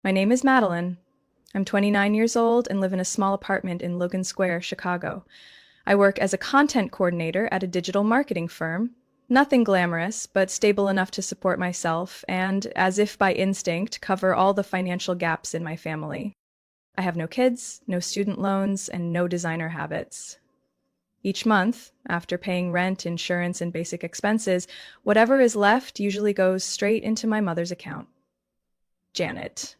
My name is Madeline. I'm 29 years old and live in a small apartment in Logan Square, Chicago. I work as a content coordinator at a digital marketing firm. Nothing glamorous, but stable enough to support myself and, as if by instinct, cover all the financial gaps in my family. I have no kids, no student loans, and no designer habits. Each month, after paying rent, insurance, and basic expenses, whatever is left usually goes straight into my mother's account. Janet.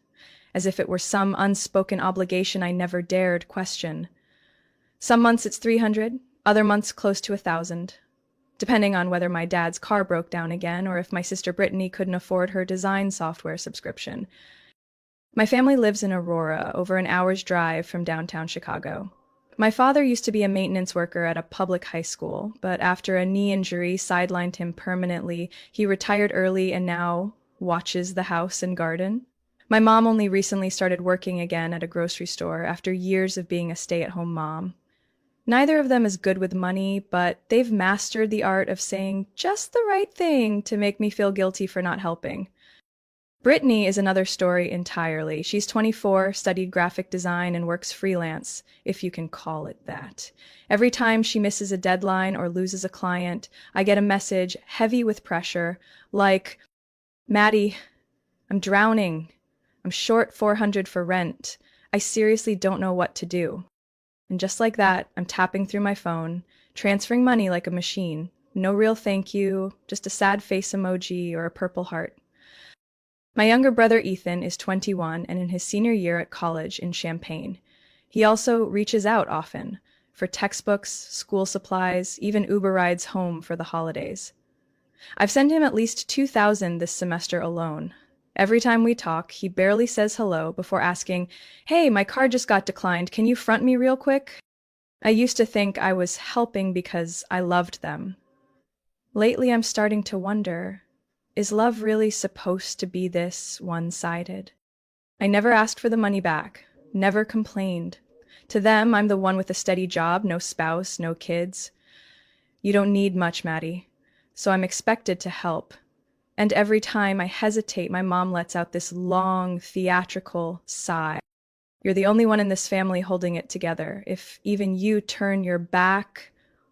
As if it were some unspoken obligation I never dared question. Some months it's 300, other months close to 1,000, depending on whether my dad's car broke down again or if my sister Brittany couldn't afford her design software subscription. My family lives in Aurora, over an hour's drive from downtown Chicago. My father used to be a maintenance worker at a public high school, but after a knee injury sidelined him permanently, he retired early and now watches the house and garden. My mom only recently started working again at a grocery store after years of being a stay-at-home mom. Neither of them is good with money, but they've mastered the art of saying just the right thing to make me feel guilty for not helping. Brittany is another story entirely. She's 24, studied graphic design, and works freelance, if you can call it that. Every time she misses a deadline or loses a client, I get a message heavy with pressure, like, "Maddie, I'm drowning. I'm short 400 for rent. I seriously don't know what to do." And just like that, I'm tapping through my phone, transferring money like a machine. No real thank you, just a sad face emoji or a purple heart. My younger brother Ethan is 21 and in his senior year at college in Champaign. He also reaches out often for textbooks, school supplies, even Uber rides home for the holidays. I've sent him at least 2,000 this semester alone. Every time we talk, he barely says hello before asking, "Hey, my card just got declined. Can you front me real quick?" I used to think I was helping because I loved them. Lately, I'm starting to wonder, is love really supposed to be this one-sided? I never asked for the money back, never complained. To them, I'm the one with a steady job, no spouse, no kids. "You don't need much, Maddie." So I'm expected to help. And every time I hesitate, my mom lets out this long, theatrical sigh. "You're the only one in this family holding it together. If even you turn your back,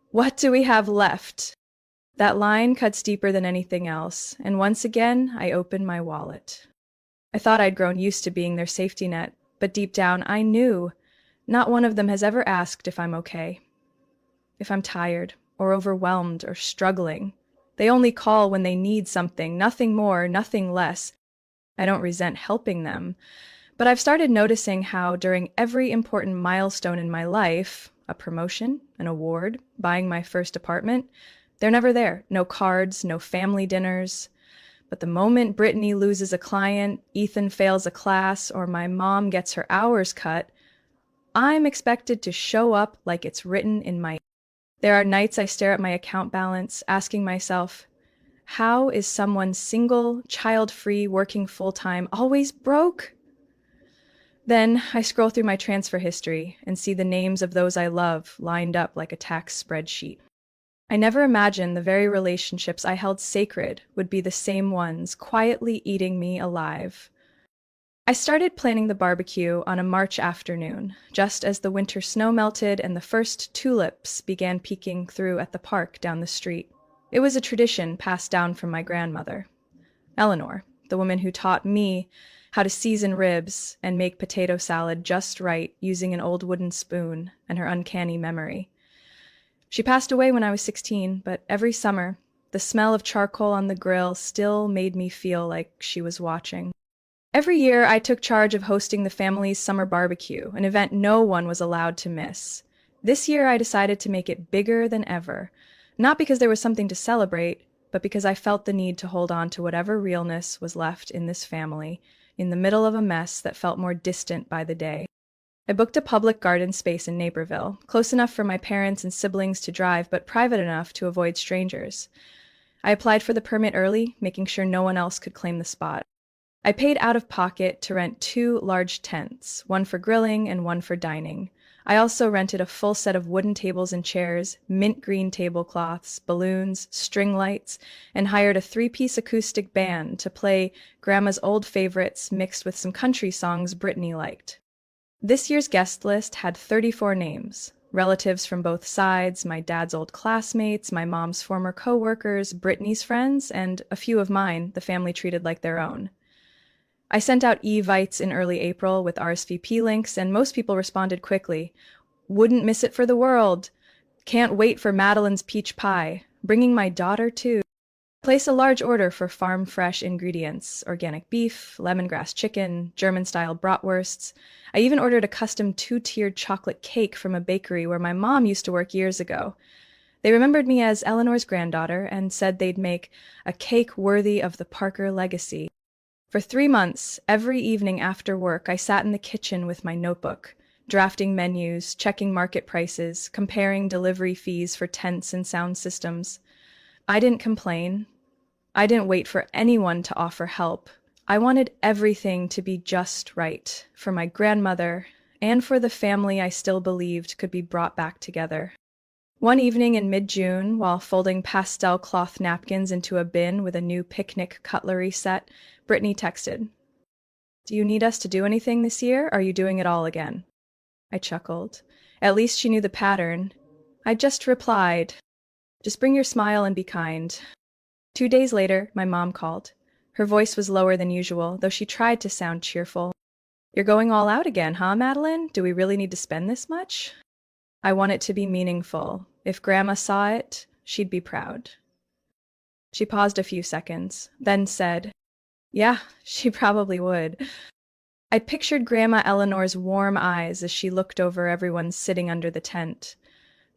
what do we have left?" That line cuts deeper than anything else, and once again, I open my wallet. I thought I'd grown used to being their safety net, but deep down, I knew not one of them has ever asked if I'm okay, if I'm tired, or overwhelmed, or struggling. They only call when they need something, nothing more, nothing less. I don't resent helping them, but I've started noticing how during every important milestone in my life, a promotion, an award, buying my first apartment, they're never there. No cards, no family dinners. But the moment Brittany loses a client, Ethan fails a class, or my mom gets her hours cut, I'm expected to show up like it's written in my... There are nights I stare at my account balance, asking myself, how is someone single, child-free, working full-time, always broke? Then I scroll through my transfer history and see the names of those I love lined up like a tax spreadsheet. I never imagined the very relationships I held sacred would be the same ones quietly eating me alive. I started planning the barbecue on a March afternoon, just as the winter snow melted and the first tulips began peeking through at the park down the street. It was a tradition passed down from my grandmother, Eleanor, the woman who taught me how to season ribs and make potato salad just right using an old wooden spoon and her uncanny memory. She passed away when I was 16, but every summer, the smell of charcoal on the grill still made me feel like she was watching. Every year, I took charge of hosting the family's summer barbecue, an event no one was allowed to miss. This year, I decided to make it bigger than ever, not because there was something to celebrate, but because I felt the need to hold on to whatever realness was left in this family, in the middle of a mess that felt more distant by the day. I booked a public garden space in Naperville, close enough for my parents and siblings to drive, but private enough to avoid strangers. I applied for the permit early, making sure no one else could claim the spot. I paid out of pocket to rent 2 large tents, one for grilling and one for dining. I also rented a full set of wooden tables and chairs, mint green tablecloths, balloons, string lights, and hired a three-piece acoustic band to play Grandma's old favorites mixed with some country songs Brittany liked. This year's guest list had 34 names. Relatives from both sides, my dad's old classmates, my mom's former co-workers, Brittany's friends, and a few of mine the family treated like their own. I sent out e-vites in early April with RSVP links, and most people responded quickly. Wouldn't miss it for the world. Can't wait for Madeline's peach pie. Bringing my daughter too. Place a large order for farm-fresh ingredients, organic beef, lemongrass chicken, German-style bratwursts. I even ordered a custom two-tiered chocolate cake from a bakery where my mom used to work years ago. They remembered me as Eleanor's granddaughter and said they'd make a cake worthy of the Parker legacy. For 3 months, every evening after work, I sat in the kitchen with my notebook, drafting menus, checking market prices, comparing delivery fees for tents and sound systems. I didn't complain. I didn't wait for anyone to offer help. I wanted everything to be just right for my grandmother and for the family I still believed could be brought back together. One evening in mid-June, while folding pastel cloth napkins into a bin with a new picnic cutlery set, Brittany texted, "Do you need us to do anything this year? Or are you doing it all again?" I chuckled. At least she knew the pattern. I just replied, "Just bring your smile and be kind." 2 days later, my mom called. Her voice was lower than usual, though she tried to sound cheerful. "You're going all out again, huh, Madeline? Do we really need to spend this much?" I want it to be meaningful. If Grandma saw it, she'd be proud. She paused a few seconds, then said, "Yeah, she probably would." I pictured Grandma Eleanor's warm eyes as she looked over everyone sitting under the tent.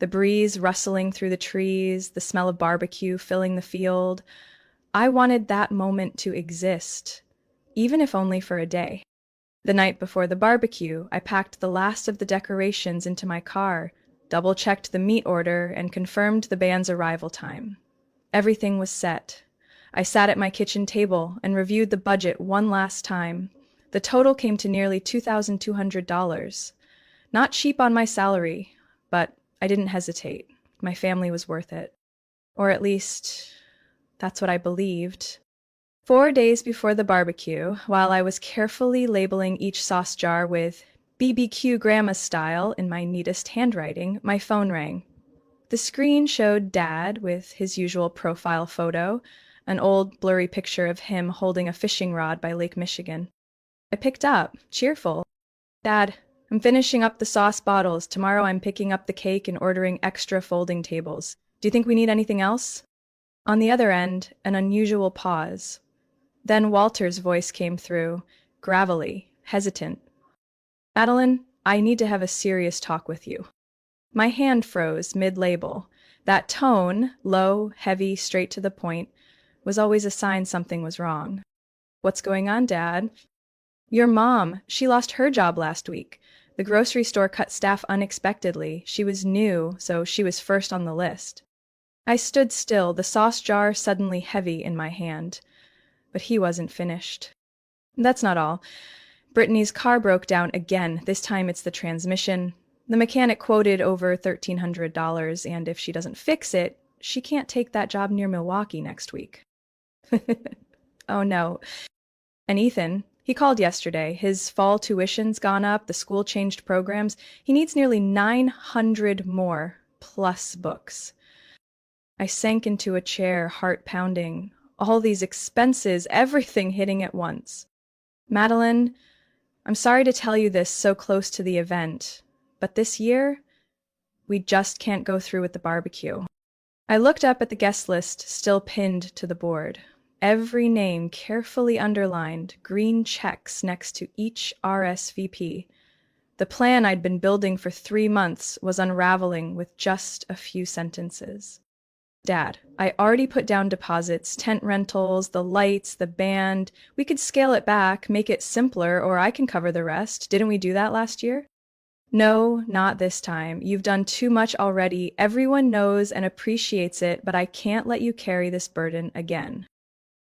The breeze rustling through the trees, the smell of barbecue filling the field. I wanted that moment to exist, even if only for a day. The night before the barbecue, I packed the last of the decorations into my car, double-checked the meat order, and confirmed the band's arrival time. Everything was set. I sat at my kitchen table and reviewed the budget one last time. The total came to nearly $2,200. Not cheap on my salary, but I didn't hesitate. My family was worth it. Or at least, that's what I believed. 4 days before the barbecue, while I was carefully labeling each sauce jar with BBQ Grandma style in my neatest handwriting, my phone rang. The screen showed Dad with his usual profile photo, an old blurry picture of him holding a fishing rod by Lake Michigan. I picked up, cheerful. "Dad, I'm finishing up the sauce bottles. Tomorrow I'm picking up the cake and ordering extra folding tables. Do you think we need anything else?" On the other end, an unusual pause. Then Walter's voice came through, gravelly, hesitant. "Madeline, I need to have a serious talk with you." My hand froze mid-label. That tone, low, heavy, straight to the point, was always a sign something was wrong. "What's going on, Dad?" "Your mom, she lost her job last week. The grocery store cut staff unexpectedly. She was new, so she was first on the list." I stood still, the sauce jar suddenly heavy in my hand. But he wasn't finished. "That's not all. Brittany's car broke down again. This time it's the transmission. The mechanic quoted over $1,300, and if she doesn't fix it, she can't take that job near Milwaukee next week." Oh no. And Ethan, he called yesterday. His fall tuition's gone up, the school changed programs. He needs nearly 900 more, plus books. I sank into a chair, heart pounding. All these expenses, everything hitting at once. "Madeline, I'm sorry to tell you this so close to the event, but this year, we just can't go through with the barbecue." I looked up at the guest list still pinned to the board. Every name carefully underlined, green checks next to each RSVP. The plan I'd been building for 3 months was unraveling with just a few sentences. "Dad, I already put down deposits, tent rentals, the lights, the band. We could scale it back, make it simpler, or I can cover the rest. Didn't we do that last year?" "No, not this time. You've done too much already. Everyone knows and appreciates it, but I can't let you carry this burden again."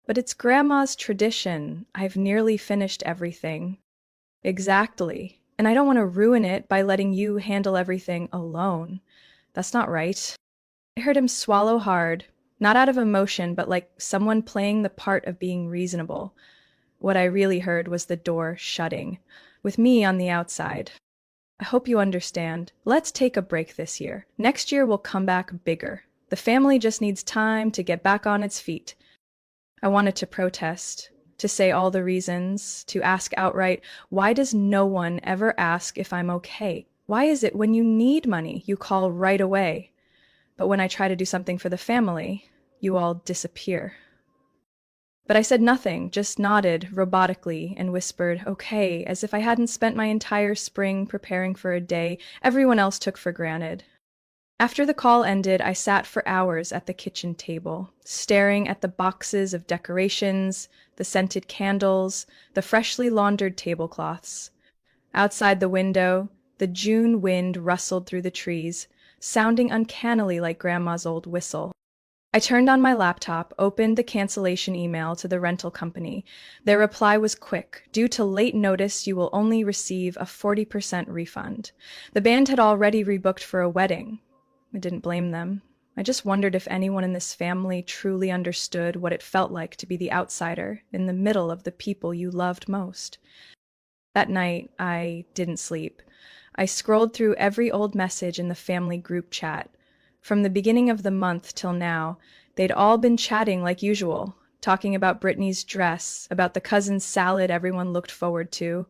"But it's Grandma's tradition. I've nearly finished everything." "Exactly. and I don't want to ruin it by letting you handle everything alone. That's not right. I heard him swallow hard, not out of emotion, but like someone playing the part of being reasonable. What I really heard was the door shutting, with me on the outside. I hope you understand. Let's take a break this year. Next year we'll come back bigger. The family just needs time to get back on its feet. I wanted to protest, to say all the reasons, to ask outright, why does no one ever ask if I'm okay? Why is it when you need money, you call right away? But when I try to do something for the family, you all disappear. But I said nothing, just nodded robotically and whispered, okay, as if I hadn't spent my entire spring preparing for a day everyone else took for granted. After the call ended, I sat for hours at the kitchen table, staring at the boxes of decorations, the scented candles, the freshly laundered tablecloths. Outside the window, the June wind rustled through the trees, sounding uncannily like Grandma's old whistle. I turned on my laptop, opened the cancellation email to the rental company. Their reply was quick. Due to late notice, you will only receive a 40% refund. The band had already rebooked for a wedding. I didn't blame them. I just wondered if anyone in this family truly understood what it felt like to be the outsider in the middle of the people you loved most. That night, I didn't sleep. I scrolled through every old message in the family group chat. From the beginning of the month till now, they'd all been chatting like usual, talking about Brittany's dress, about the cousin's salad everyone looked forward to.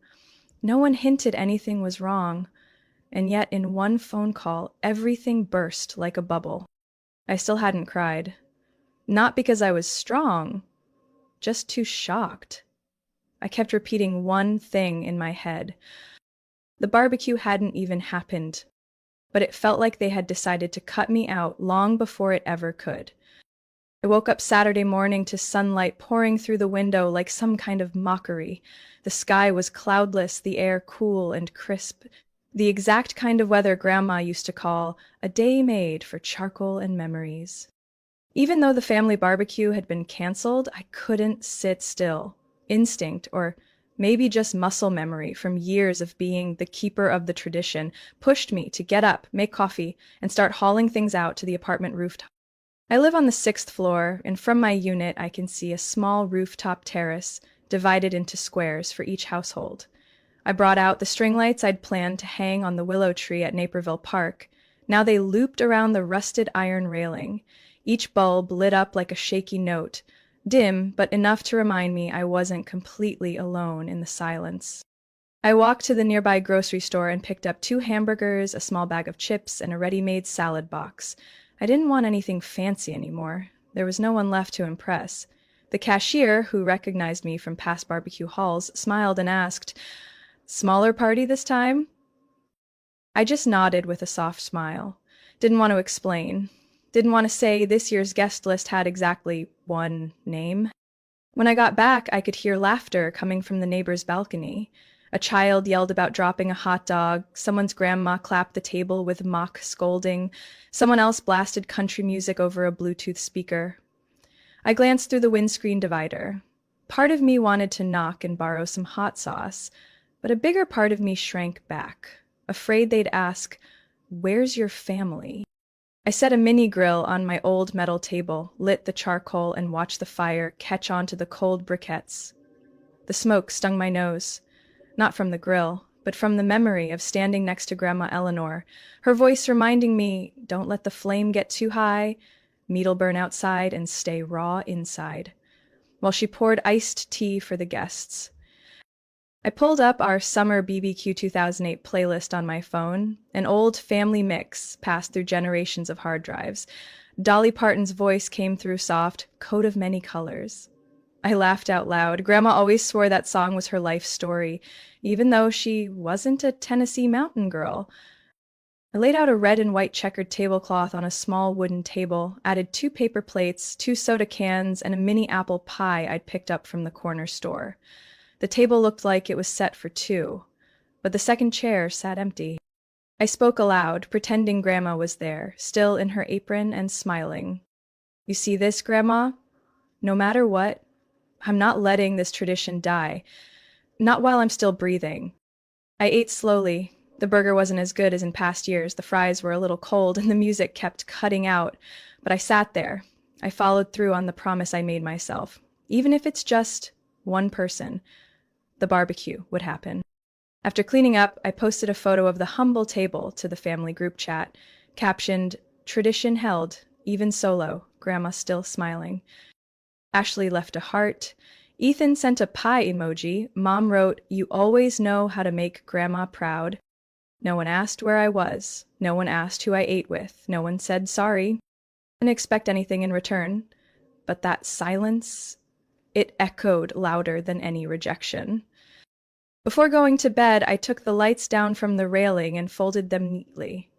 No one hinted anything was wrong. And yet in one phone call, everything burst like a bubble. I still hadn't cried. Not because I was strong, just too shocked. I kept repeating one thing in my head. The barbecue hadn't even happened, but it felt like they had decided to cut me out long before it ever could. I woke up Saturday morning to sunlight pouring through the window like some kind of mockery. The sky was cloudless, the air cool and crisp. The exact kind of weather Grandma used to call a day made for charcoal and memories. Even though the family barbecue had been canceled, I couldn't sit still. Instinct, or maybe just muscle memory from years of being the keeper of the tradition, pushed me to get up, make coffee, and start hauling things out to the apartment rooftop. I live on the 6th floor, and from my unit I can see a small rooftop terrace divided into squares for each household. I brought out the string lights I'd planned to hang on the willow tree at Naperville Park. Now they looped around the rusted iron railing. Each bulb lit up like a shaky note, dim but enough to remind me I wasn't completely alone in the silence. I walked to the nearby grocery store and picked up 2 hamburgers, a small bag of chips, and a ready-made salad box. I didn't want anything fancy anymore. There was no one left to impress. The cashier, who recognized me from past barbecue hauls, smiled and asked, "Smaller party this time?" I just nodded with a soft smile. Didn't want to explain. Didn't want to say this year's guest list had exactly one name. When I got back, I could hear laughter coming from the neighbor's balcony. A child yelled about dropping a hot dog. Someone's grandma clapped the table with mock scolding. Someone else blasted country music over a Bluetooth speaker. I glanced through the windscreen divider. Part of me wanted to knock and borrow some hot sauce, but a bigger part of me shrank back, afraid they'd ask, "Where's your family?" I set a mini grill on my old metal table, lit the charcoal, and watched the fire catch onto the cold briquettes. The smoke stung my nose, not from the grill, but from the memory of standing next to Grandma Eleanor, her voice reminding me, don't let the flame get too high, meat'll burn outside and stay raw inside, while she poured iced tea for the guests. I pulled up our summer BBQ 2008 playlist on my phone, an old family mix passed through generations of hard drives. Dolly Parton's voice came through soft, "Coat of Many Colors." I laughed out loud. Grandma always swore that song was her life story, even though she wasn't a Tennessee mountain girl. I laid out a red and white checkered tablecloth on a small wooden table, added 2 paper plates, 2 soda cans, and a mini apple pie I'd picked up from the corner store. The table looked like it was set for 2, but the second chair sat empty. I spoke aloud, pretending Grandma was there, still in her apron and smiling. "You see this, Grandma? No matter what, I'm not letting this tradition die. Not while I'm still breathing. I ate slowly. The burger wasn't as good as in past years. The fries were a little cold and the music kept cutting out. But I sat there. I followed through on the promise I made myself. Even if it's just one person, the barbecue would happen. After cleaning up, I posted a photo of the humble table to the family group chat, captioned, "Tradition held, even solo, Grandma still smiling." Ashley left a heart. Ethan sent a pie emoji. Mom wrote, "You always know how to make Grandma proud." No one asked where I was. No one asked who I ate with. No one said sorry. I didn't expect anything in return. But that silence, it echoed louder than any rejection. Before going to bed, I took the lights down from the railing and folded them neatly.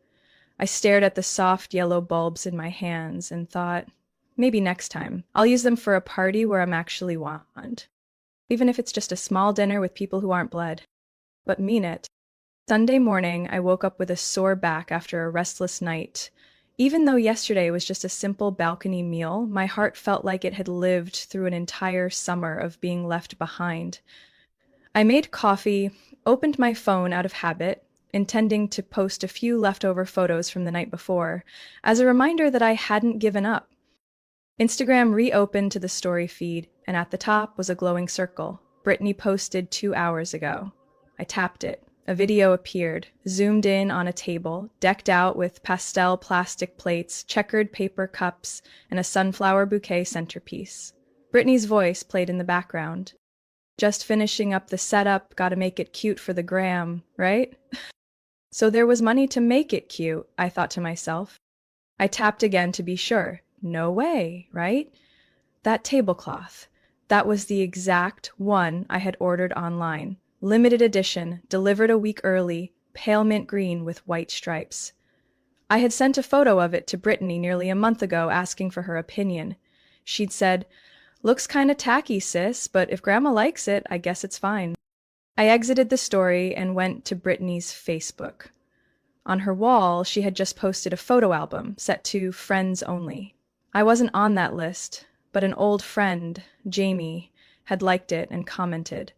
I stared at the soft yellow bulbs in my hands and thought, maybe next time, I'll use them for a party where I'm actually wanted. Even if it's just a small dinner with people who aren't blood. But mean it. Sunday morning, I woke up with a sore back after a restless night. Even though yesterday was just a simple balcony meal, my heart felt like it had lived through an entire summer of being left behind. I made coffee, opened my phone out of habit, intending to post a few leftover photos from the night before, as a reminder that I hadn't given up. Instagram reopened to the story feed, and at the top was a glowing circle. Brittany posted 2 hours ago. I tapped it. A video appeared, zoomed in on a table, decked out with pastel plastic plates, checkered paper cups, and a sunflower bouquet centerpiece. Brittany's voice played in the background. Just finishing up the setup, gotta make it cute for the gram, right? So there was money to make it cute, I thought to myself. I tapped again to be sure. No way, right? That tablecloth. That was the exact one I had ordered online. Limited edition, delivered a week early, pale mint green with white stripes. I had sent a photo of it to Brittany nearly a month ago asking for her opinion. She'd said, "Looks kinda tacky, sis, but if Grandma likes it, I guess it's fine." I exited the story and went to Brittany's Facebook. On her wall, she had just posted a photo album set to friends only. I wasn't on that list, but an old friend, Jamie, had liked it and commented.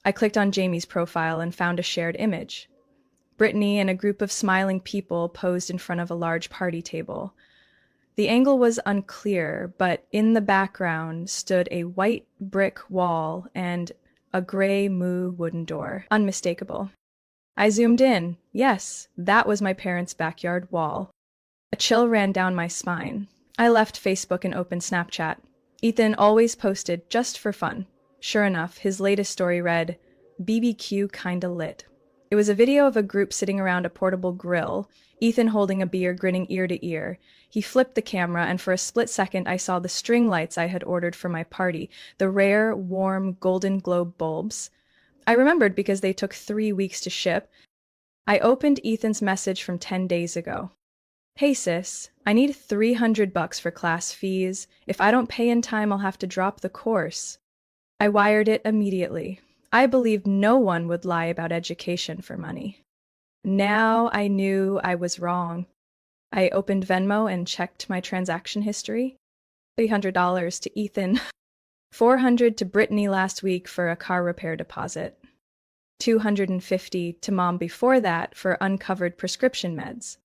I clicked on Jamie's profile and found a shared image. Brittany and a group of smiling people posed in front of a large party table. The angle was unclear, but in the background stood a white brick wall and a gray moo wooden door. Unmistakable. I zoomed in. Yes, that was my parents' backyard wall. A chill ran down my spine. I left Facebook and opened Snapchat. Ethan always posted just for fun. Sure enough, his latest story read, "BBQ kinda lit." It was a video of a group sitting around a portable grill, Ethan holding a beer, grinning ear to ear. He flipped the camera, and for a split second I saw the string lights I had ordered for my party, the rare, warm, golden globe bulbs. I remembered because they took 3 weeks to ship. I opened Ethan's message from 10 days ago. "Hey sis, I need $300 for class fees. If I don't pay in time, I'll have to drop the course." I wired it immediately. I believed no one would lie about education for money. Now I knew I was wrong. I opened Venmo and checked my transaction history. $300 to Ethan, $400 to Brittany last week for a car repair deposit, $250 to Mom before that for uncovered prescription meds.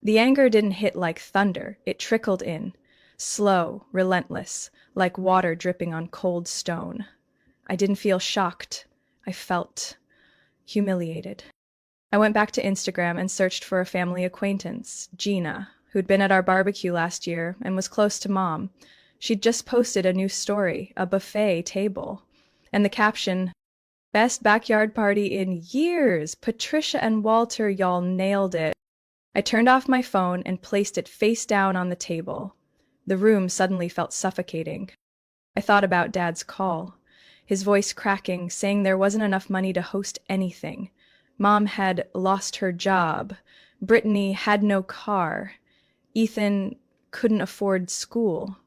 The anger didn't hit like thunder, it trickled in, slow, relentless, like water dripping on cold stone. I didn't feel shocked. I felt humiliated. I went back to Instagram and searched for a family acquaintance, Gina, who'd been at our barbecue last year and was close to Mom. She'd just posted a new story, a buffet table. And the caption, "Best backyard party in years. Patricia and Walter, y'all nailed it." I turned off my phone and placed it face down on the table. The room suddenly felt suffocating. I thought about Dad's call, his voice cracking, saying there wasn't enough money to host anything. Mom had lost her job. Brittany had no car. Ethan couldn't afford school.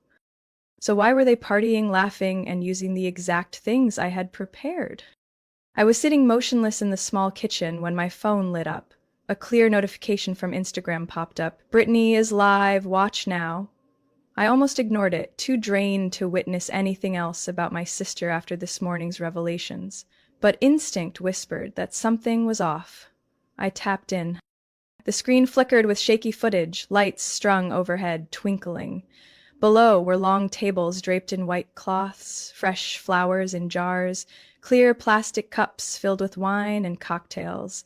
So why were they partying, laughing, and using the exact things I had prepared? I was sitting motionless in the small kitchen when my phone lit up. A clear notification from Instagram popped up. "Brittany is live, watch now." I almost ignored it, too drained to witness anything else about my sister after this morning's revelations. but instinct whispered that something was off. I tapped in. The screen flickered with shaky footage, lights strung overhead, twinkling. Below were long tables draped in white cloths, fresh flowers in jars, clear plastic cups filled with wine and cocktails.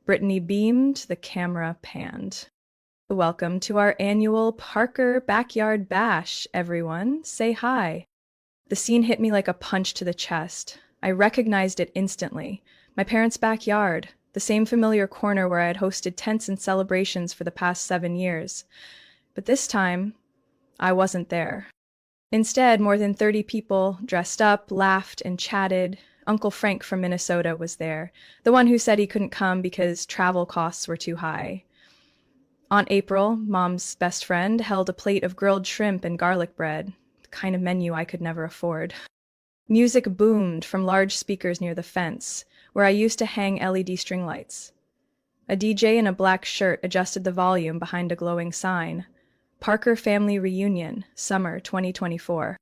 Brittany beamed, the camera panned. Welcome to our annual Parker Backyard Bash, everyone. Say hi. The scene hit me like a punch to the chest. I recognized it instantly. My parents' backyard, the same familiar corner where I had hosted tents and celebrations for the past 7 years. But this time, I wasn't there. Instead, more than 30 people dressed up, laughed, and chatted. Uncle Frank from Minnesota was there, the one who said he couldn't come because travel costs were too high. Aunt April, Mom's best friend, held a plate of grilled shrimp and garlic bread, the kind of menu I could never afford. Music boomed from large speakers near the fence, where I used to hang LED string lights. A DJ in a black shirt adjusted the volume behind a glowing sign. Parker Family Reunion, Summer 2024.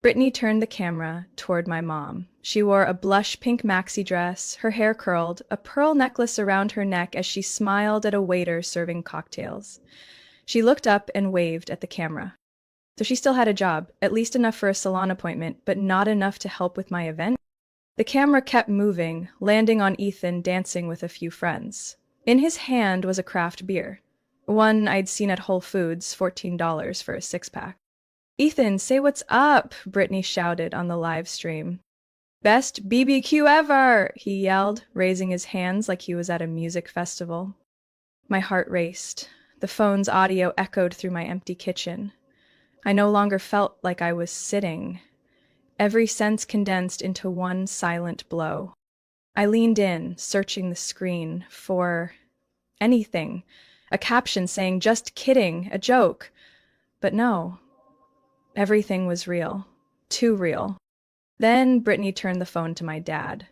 Brittany turned the camera toward my mom. She wore a blush pink maxi dress, her hair curled, a pearl necklace around her neck as she smiled at a waiter serving cocktails. She looked up and waved at the camera. So she still had a job, at least enough for a salon appointment, but not enough to help with my event. The camera kept moving, landing on Ethan dancing with a few friends. In his hand was a craft beer. One I'd seen at Whole Foods, $14 for a 6-pack. "Ethan, say what's up," Brittany shouted on the live stream. "Best BBQ ever," he yelled, raising his hands like he was at a music festival. My heart raced. The phone's audio echoed through my empty kitchen. I no longer felt like I was sitting. Every sense condensed into one silent blow. I leaned in, searching the screen for anything. A caption saying, "Just kidding, a joke." But no. Everything was real. Too real. Then Brittany turned the phone to my dad.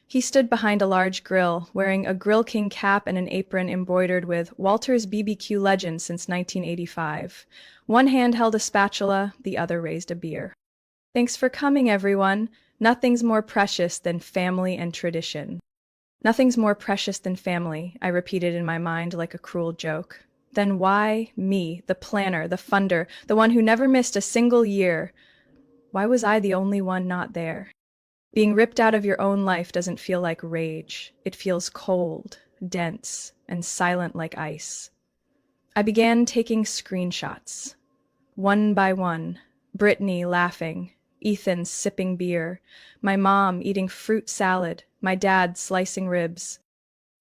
He stood behind a large grill, wearing a Grill King cap and an apron embroidered with "Walter's BBQ legend since 1985. One hand held a spatula, the other raised a beer. "Thanks for coming, everyone. Nothing's more precious than family and tradition." Nothing's more precious than family, I repeated in my mind like a cruel joke. Then why me, the planner, the funder, the one who never missed a single year? Why was I the only one not there? Being ripped out of your own life doesn't feel like rage. It feels cold, dense, and silent like ice. I began taking screenshots. One by one, Brittany laughing, Ethan sipping beer, my mom eating fruit salad, my dad slicing ribs.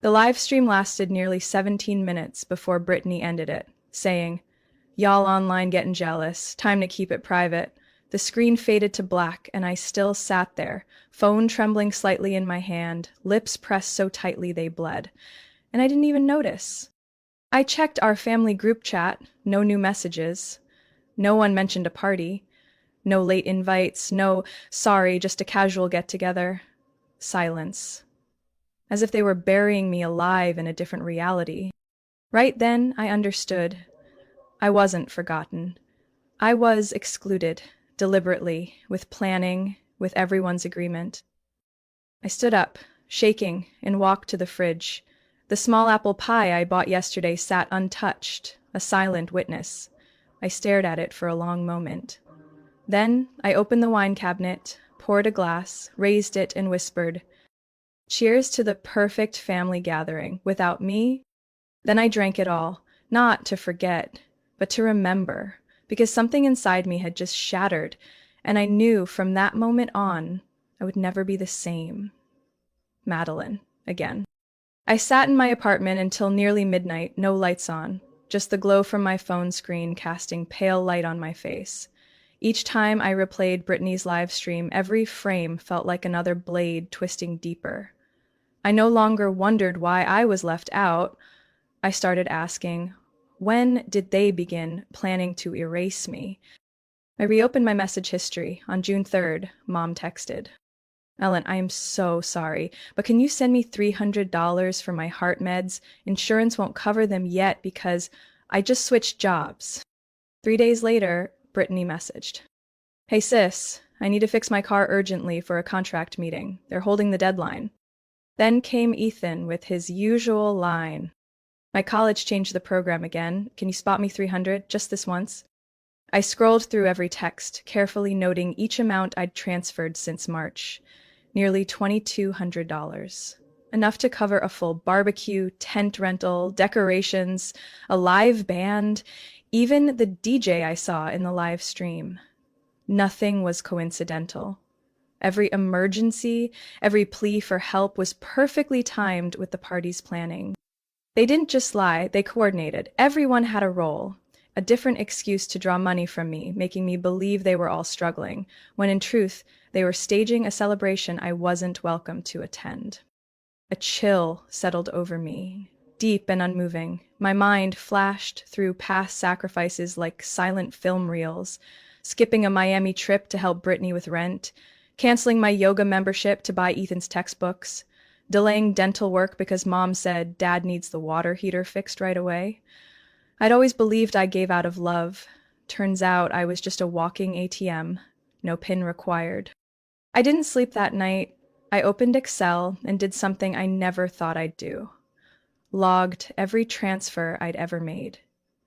The live stream lasted nearly 17 minutes before Brittany ended it, saying, "Y'all online getting jealous. Time to keep it private." The screen faded to black, and I still sat there, phone trembling slightly in my hand, lips pressed so tightly they bled. And I didn't even notice. I checked our family group chat, no new messages. No one mentioned a party. No late invites, no, "Sorry, just a casual get-together." Silence. As if they were burying me alive in a different reality. Right then, I understood. I wasn't forgotten. I was excluded, deliberately, with planning, with everyone's agreement. I stood up, shaking, and walked to the fridge. The small apple pie I bought yesterday sat untouched, a silent witness. I stared at it for a long moment. Then I opened the wine cabinet, poured a glass, raised it, and whispered, "Cheers to the perfect family gathering. Without me?" Then I drank it all, not to forget, but to remember, because something inside me had just shattered, and I knew from that moment on I would never be the same. Madeline, again. I sat in my apartment until nearly midnight, no lights on, just the glow from my phone screen casting pale light on my face. Each time I replayed Brittany's live stream, every frame felt like another blade twisting deeper. I no longer wondered why I was left out. I started asking, when did they begin planning to erase me? I reopened my message history. On June 3rd, Mom texted, "Ellen, I am so sorry, but can you send me $300 for my heart meds? Insurance won't cover them yet because I just switched jobs." 3 days later, Brittany messaged, "Hey sis, I need to fix my car urgently for a contract meeting. They're holding the deadline. Then came Ethan with his usual line. My college changed the program again. Can you spot me 300 just this once? I scrolled through every text, carefully noting each amount I'd transferred since March. Nearly $2,200. Enough to cover a full barbecue, tent rental, decorations, a live band, even the DJ I saw in the live stream. Nothing was coincidental. Every emergency, every plea for help was perfectly timed with the party's planning. They didn't just lie, they coordinated. Everyone had a role, a different excuse to draw money from me, making me believe they were all struggling, when in truth, they were staging a celebration I wasn't welcome to attend. A chill settled over me, deep and unmoving. My mind flashed through past sacrifices like silent film reels, skipping a Miami trip to help Brittany with rent, canceling my yoga membership to buy Ethan's textbooks, delaying dental work because Mom said Dad needs the water heater fixed right away. I'd always believed I gave out of love. Turns out I was just a walking ATM, no PIN required. I didn't sleep that night. I opened Excel and did something I never thought I'd do. Logged every transfer I'd ever made.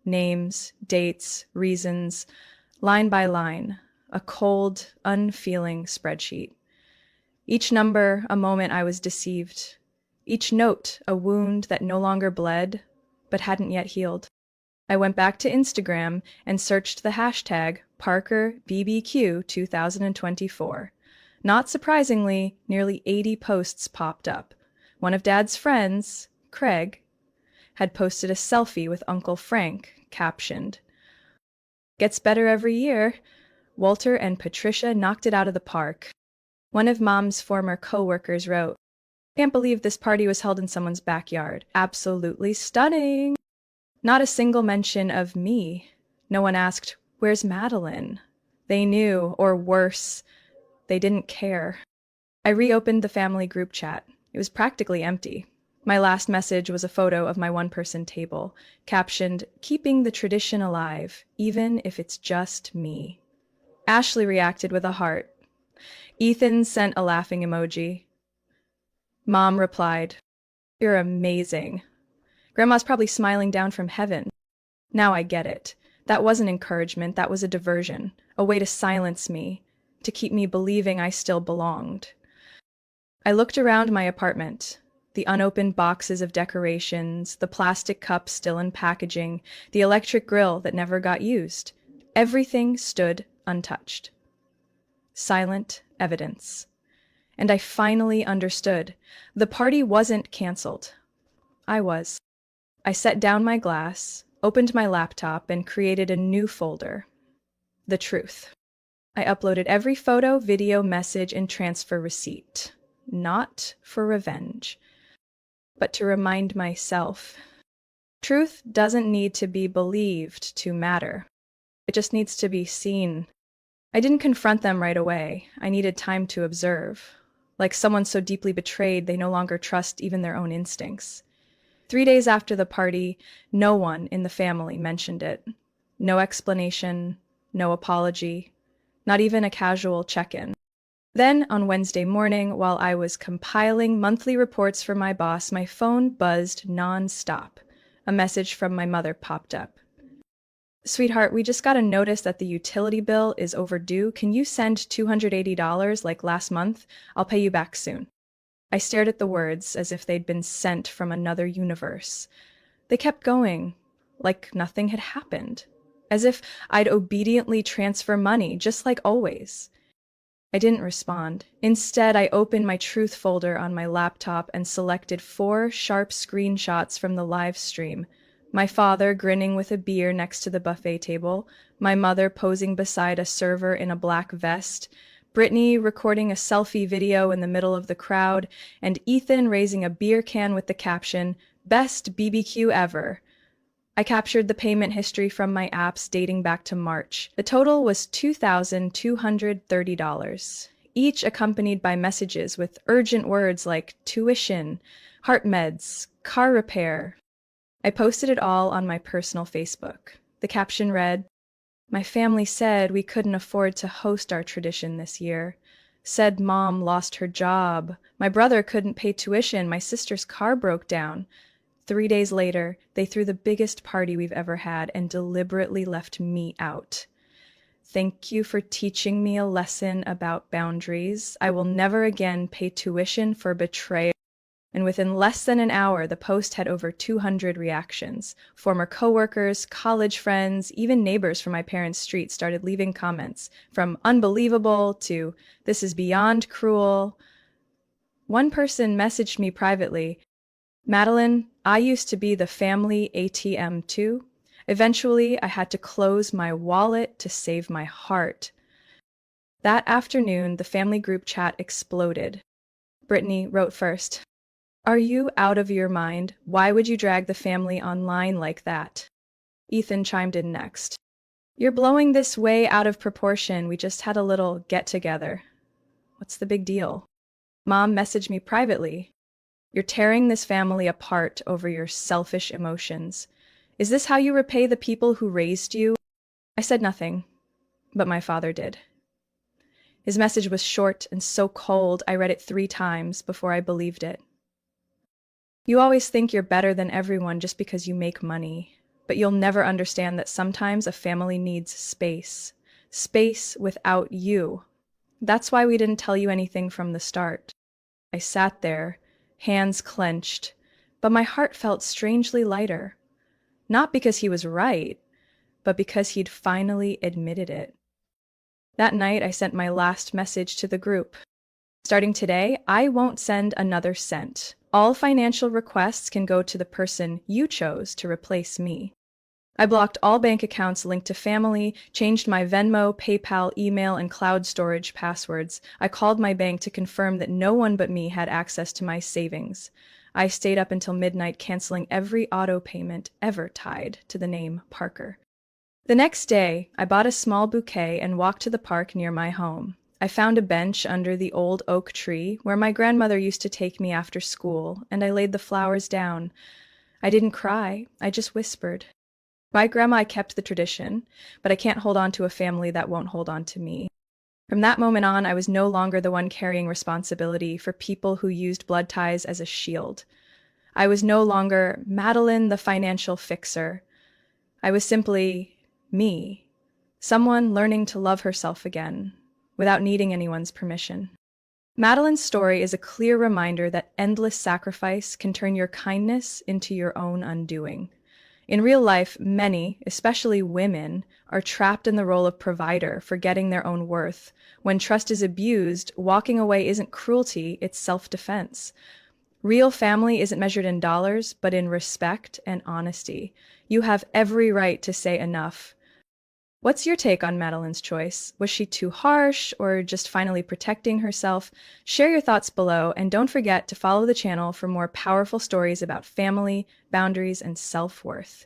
Names, dates, reasons, line by line, a cold, unfeeling spreadsheet. Each number, a moment I was deceived. Each note, a wound that no longer bled, but hadn't yet healed. I went back to Instagram and searched the hashtag #ParkerBBQ 2024. Not surprisingly, nearly 80 posts popped up. One of Dad's friends, Craig, had posted a selfie with Uncle Frank, captioned, "Gets better every year. Walter and Patricia knocked it out of the park." One of Mom's former co-workers wrote, "Can't believe this party was held in someone's backyard. Absolutely stunning." Not a single mention of me. No one asked, "Where's Madeline?" They knew, or worse, they didn't care. I reopened the family group chat. It was practically empty. My last message was a photo of my one-person table, captioned, "Keeping the tradition alive, even if it's just me." Ashley reacted with a heart. Ethan sent a laughing emoji. Mom replied, "You're amazing." Grandma's probably smiling down from heaven. Now I get it. That wasn't encouragement, that was a diversion, a way to silence me, to keep me believing I still belonged. I looked around my apartment. The unopened boxes of decorations, the plastic cups still in packaging, the electric grill that never got used. Everything stood untouched. Silent evidence. And I finally understood. The party wasn't canceled. I was. I set down my glass, opened my laptop, and created a new folder. The truth. I uploaded every photo, video, message, and transfer receipt. Not for revenge, but to remind myself. Truth doesn't need to be believed to matter. It just needs to be seen. I didn't confront them right away. I needed time to observe. Like someone so deeply betrayed, they no longer trust even their own instincts. 3 days after the party, no one in the family mentioned it. No explanation, no apology, not even a casual check-in. Then, on Wednesday morning, while I was compiling monthly reports for my boss, my phone buzzed non-stop. A message from my mother popped up. "Sweetheart, we just got a notice that the utility bill is overdue. Can you send $280 like last month? I'll pay you back soon." I stared at the words as if they'd been sent from another universe. They kept going, like nothing had happened, as if I'd obediently transfer money, just like always. I didn't respond. Instead, I opened my truth folder on my laptop and selected 4 sharp screenshots from the live stream. My father grinning with a beer next to the buffet table, my mother posing beside a server in a black vest, Brittany recording a selfie video in the middle of the crowd, and Ethan raising a beer can with the caption, "Best BBQ ever." I captured the payment history from my apps dating back to March. The total was $2,230, each accompanied by messages with urgent words like tuition, heart meds, car repair. I posted it all on my personal Facebook. The caption read, My family said we couldn't afford to host our tradition this year. Said mom lost her job. My brother couldn't pay tuition. My sister's car broke down. 3 days later, they threw the biggest party we've ever had and deliberately left me out. Thank you for teaching me a lesson about boundaries. I will never again pay tuition for betrayal. And within less than an hour, the post had over 200 reactions. Former coworkers, college friends, even neighbors from my parents' street started leaving comments, from unbelievable to this is beyond cruel. One person messaged me privately, Madeline, I used to be the family ATM too. Eventually, I had to close my wallet to save my heart. That afternoon, the family group chat exploded. Brittany wrote first, Are you out of your mind? Why would you drag the family online like that? Ethan chimed in next. You're blowing this way out of proportion. We just had a little get-together. What's the big deal? Mom messaged me privately. You're tearing this family apart over your selfish emotions. Is this how you repay the people who raised you? I said nothing, but my father did. His message was short and so cold I read it 3 times before I believed it. You always think you're better than everyone just because you make money, but you'll never understand that sometimes a family needs space. Space without you. That's why we didn't tell you anything from the start. I sat there, hands clenched, but my heart felt strangely lighter. Not because he was right, but because he'd finally admitted it. That night, I sent my last message to the group. Starting today, I won't send another cent. All financial requests can go to the person you chose to replace me. I blocked all bank accounts linked to family, changed my Venmo, PayPal, email, and cloud storage passwords. I called my bank to confirm that no one but me had access to my savings. I stayed up until midnight canceling every auto payment ever tied to the name Parker. The next day, I bought a small bouquet and walked to the park near my home. I found a bench under the old oak tree where my grandmother used to take me after school, and I laid the flowers down. I didn't cry, I just whispered. My grandma kept the tradition, but I can't hold on to a family that won't hold on to me. From that moment on, I was no longer the one carrying responsibility for people who used blood ties as a shield. I was no longer Madeline the financial fixer. I was simply me, someone learning to love herself again, without needing anyone's permission. Madeline's story is a clear reminder that endless sacrifice can turn your kindness into your own undoing. In real life, many, especially women, are trapped in the role of provider, forgetting their own worth. When trust is abused, walking away isn't cruelty, it's self-defense. Real family isn't measured in dollars, but in respect and honesty. You have every right to say enough. What's your take on Madeline's choice? Was she too harsh or just finally protecting herself? Share your thoughts below, and don't forget to follow the channel for more powerful stories about family, boundaries, and self-worth.